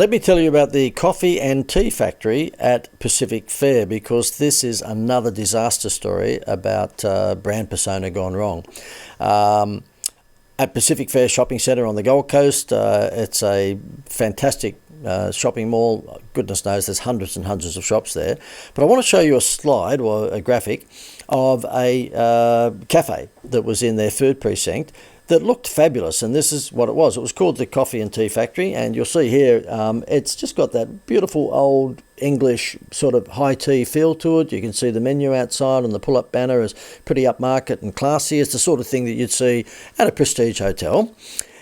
Let me tell you about the coffee and tea factory at Pacific Fair, because this is another disaster story about brand persona gone wrong. At Pacific Fair Shopping Centre on the Gold Coast, it's a fantastic shopping mall. Goodness knows there's hundreds and hundreds of shops there. But I want to show you a slide or a graphic of a cafe that was in their food precinct that looked fabulous, and this is what it was. It was called the Coffee and Tea Factory, and you'll see here it's just got that beautiful old English sort of high tea feel to it. You can see the menu outside, and the pull-up banner is pretty upmarket and classy. It's the sort of thing that you'd see at a prestige hotel.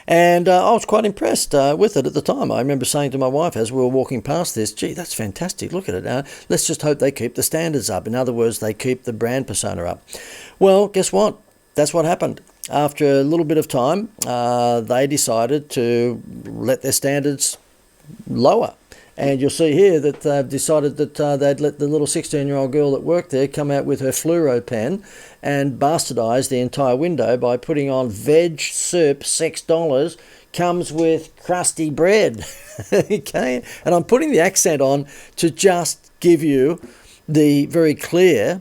And I was quite impressed with it at the time. I remember saying to my wife as we were walking past this, gee, that's fantastic, look at it. Let's just hope they keep the standards up. In other words, they keep the brand persona up. Well, guess what? That's what happened. After a little bit of time, they decided to let their standards lower. And you'll see here that they've decided that they'd let the little 16-year-old girl that worked there come out with her fluoro pen and bastardise the entire window by putting on veg soup, $6, comes with crusty bread. Okay? And I'm putting the accent on to just give you the very clear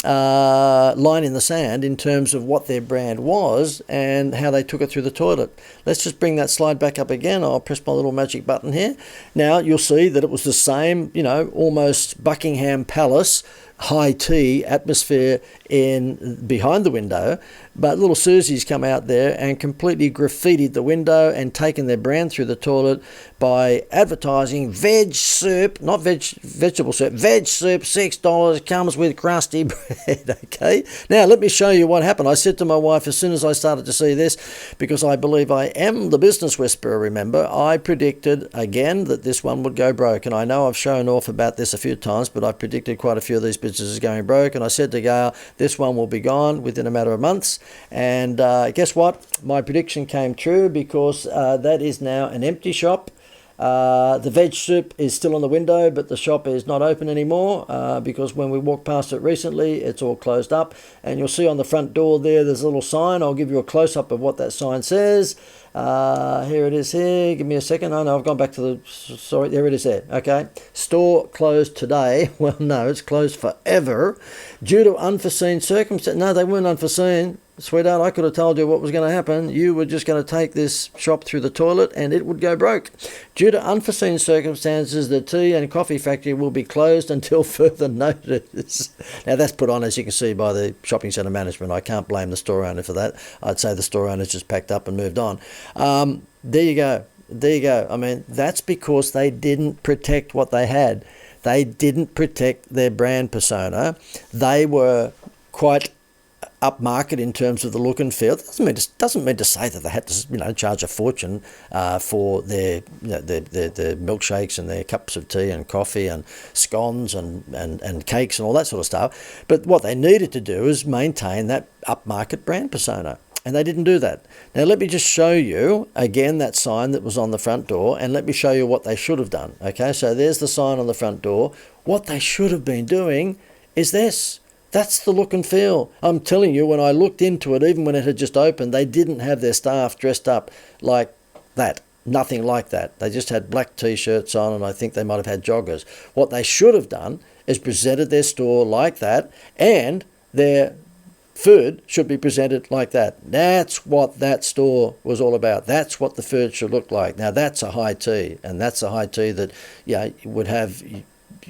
line in the sand in terms of what their brand was and how they took it through the toilet. Let's just bring that slide back up again. I'll press my little magic button here. Now you'll see that it was the same, almost Buckingham Palace high tea atmosphere in behind the window, but little Susie's come out there and completely graffitied the window and taken their brand through the toilet by advertising veg soup, not vegetable soup, veg soup, $6, comes with crusty bread. Okay, now let me show you what happened. I said to my wife as soon as I started to see this, because I believe I am the business whisperer, remember, I predicted again that this one would go broke, and I know I've shown off about this a few times, but I predicted quite a few of these businesses going broke, and I said to Gail, this one will be gone within a matter of months. And guess what? My prediction came true, because that is now an empty shop. The veg soup is still on the window, but the shop is not open anymore because when we walked past it recently, it's all closed up. And you'll see on the front door there's a little sign. I'll give you a close-up of what that sign says. Here it is here. Give me a second. Oh, no, I've gone back to the... Sorry, there it is there. Okay. Store closed today. Well, no, it's closed forever due to unforeseen circumstances. No, they weren't unforeseen. Sweetheart, I could have told you what was going to happen. You were just going to take this shop through the toilet and it would go broke. Due to unforeseen circumstances, the tea and coffee factory will be closed until further notice. Now, that's put on, as you can see, by the shopping centre management. I can't blame the store owner for that. I'd say the store owner's just packed up and moved on. There you go. There you go. I mean, that's because they didn't protect what they had. They didn't protect their brand persona. They were quite upmarket in terms of the look and feel. It doesn't mean to say that they had to, charge a fortune for their milkshakes and their cups of tea and coffee and scones and cakes and all that sort of stuff. But what they needed to do is maintain that upmarket brand persona. And they didn't do that. Now, let me just show you, again, that sign that was on the front door, and let me show you what they should have done. Okay, so there's the sign on the front door. What they should have been doing is this. That's the look and feel. I'm telling you, when I looked into it, even when it had just opened, they didn't have their staff dressed up like that. Nothing like that. They just had black T-shirts on, and I think they might have had joggers. What they should have done is presented their store like that, and their food should be presented like that. That's what that store was all about. That's what the food should look like. Now, that's a high tea, and that's a high tea that would have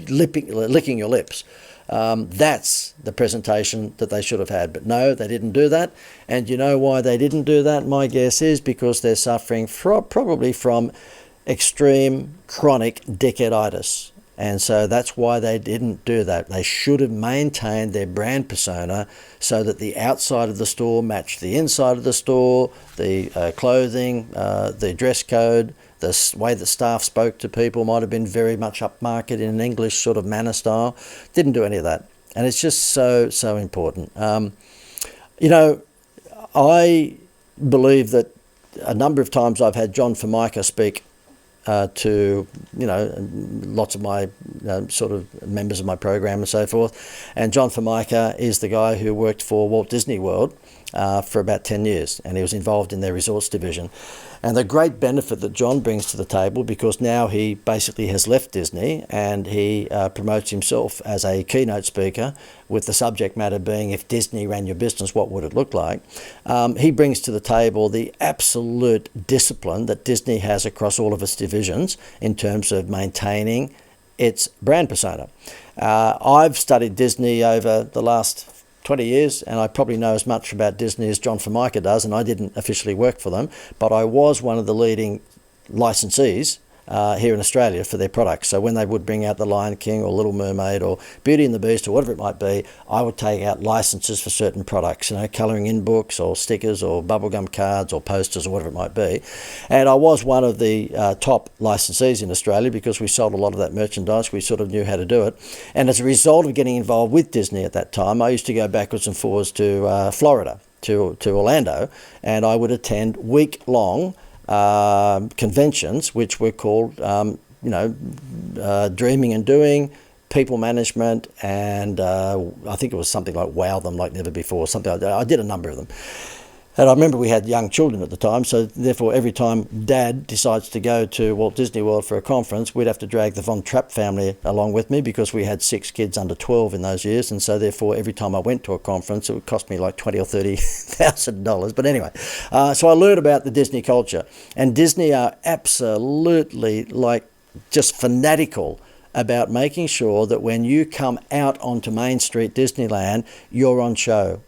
licking your lips. That's the presentation that they should have had. But no, they didn't do that. And you know why they didn't do that? My guess is because they're suffering probably from extreme chronic decaditis. And so that's why they didn't do that. They should have maintained their brand persona so that the outside of the store matched the inside of the store, the clothing, the dress code, the way the staff spoke to people might have been very much upmarket in an English sort of manner style. Didn't do any of that. And it's just so important. I believe that a number of times I've had John Formica speak to lots of my sort of members of my program and so forth. And John Formica is the guy who worked for Walt Disney World for about 10 years, and he was involved in their resorts division. And the great benefit that John brings to the table, because now he basically has left Disney and he promotes himself as a keynote speaker, with the subject matter being, if Disney ran your business, what would it look like? He brings to the table the absolute discipline that Disney has across all of its divisions in terms of maintaining its brand persona. I've studied Disney over the last 20 years, and I probably know as much about Disney as John Formica does, and I didn't officially work for them, but I was one of the leading licensees here in Australia for their products. So when they would bring out The Lion King or Little Mermaid or Beauty and the Beast or whatever it might be, I would take out licenses for certain products, colouring in books or stickers or bubblegum cards or posters or whatever it might be. And I was one of the top licensees in Australia because we sold a lot of that merchandise. We sort of knew how to do it. And as a result of getting involved with Disney at that time, I used to go backwards and forwards to Florida, to Orlando, and I would attend week-long conventions, which were called, Dreaming and Doing, People Management, and I think it was something like Wow Them Like Never Before, something like that. I did a number of them. And I remember we had young children at the time, so therefore every time Dad decides to go to Walt Disney World for a conference, we'd have to drag the Von Trapp family along with me because we had 6 kids under 12 in those years, and so therefore every time I went to a conference, it would cost me like $20,000 or $30,000. But anyway, so I learned about the Disney culture, and Disney are absolutely just fanatical about making sure that when you come out onto Main Street Disneyland, you're on show.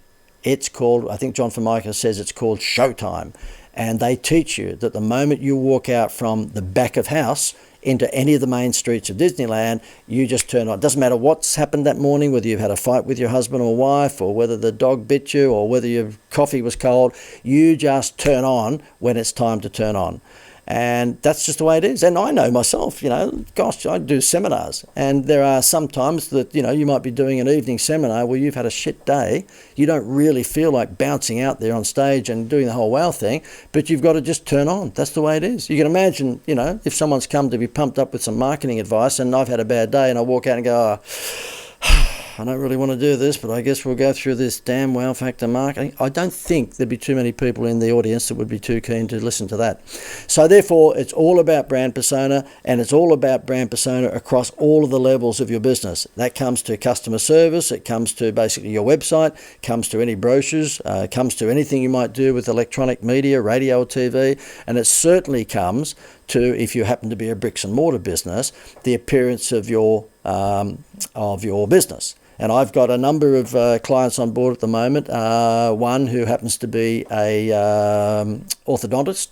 It's called, I think John Formica says it's called Showtime. And they teach you that the moment you walk out from the back of house into any of the main streets of Disneyland, you just turn on. It doesn't matter what's happened that morning, whether you've had a fight with your husband or wife, or whether the dog bit you, or whether your coffee was cold, you just turn on when it's time to turn on. And that's just the way it is. And I know myself, gosh, I do seminars. And there are some times that, you might be doing an evening seminar where you've had a shit day. You don't really feel like bouncing out there on stage and doing the whole wow thing, but you've got to just turn on. That's the way it is. You can imagine, if someone's come to be pumped up with some marketing advice and I've had a bad day and I walk out and go, I don't really want to do this, but I guess we'll go through this damn wow factor marketing. I don't think there'd be too many people in the audience that would be too keen to listen to that. So therefore, it's all about brand persona, and it's all about brand persona across all of the levels of your business. That comes to customer service, it comes to basically your website, comes to any brochures, comes to anything you might do with electronic media, radio or TV, and it certainly comes to, if you happen to be a bricks and mortar business, the appearance of your business. And I've got a number of clients on board at the moment. One who happens to be a orthodontist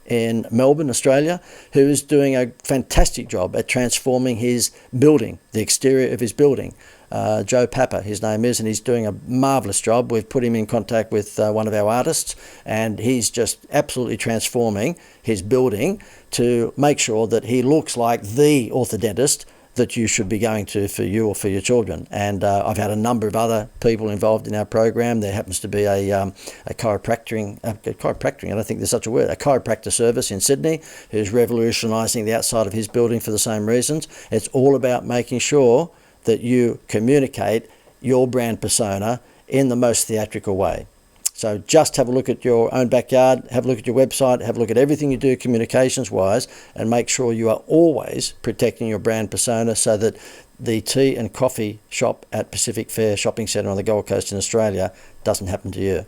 in Melbourne, Australia, who is doing a fantastic job at transforming his building, the exterior of his building. Joe Papa, his name is, and he's doing a marvellous job. We've put him in contact with one of our artists, and he's just absolutely transforming his building to make sure that he looks like the orthodontist that you should be going to for you or for your children. And I've had a number of other people involved in our program. There happens to be a chiropractic, I don't think there's such a word, a chiropractor service in Sydney who's revolutionising the outside of his building for the same reasons. It's all about making sure that you communicate your brand persona in the most theatrical way. So just have a look at your own backyard, have a look at your website, have a look at everything you do communications-wise, and make sure you are always protecting your brand persona so that the tea and coffee shop at Pacific Fair Shopping Centre on the Gold Coast in Australia doesn't happen to you.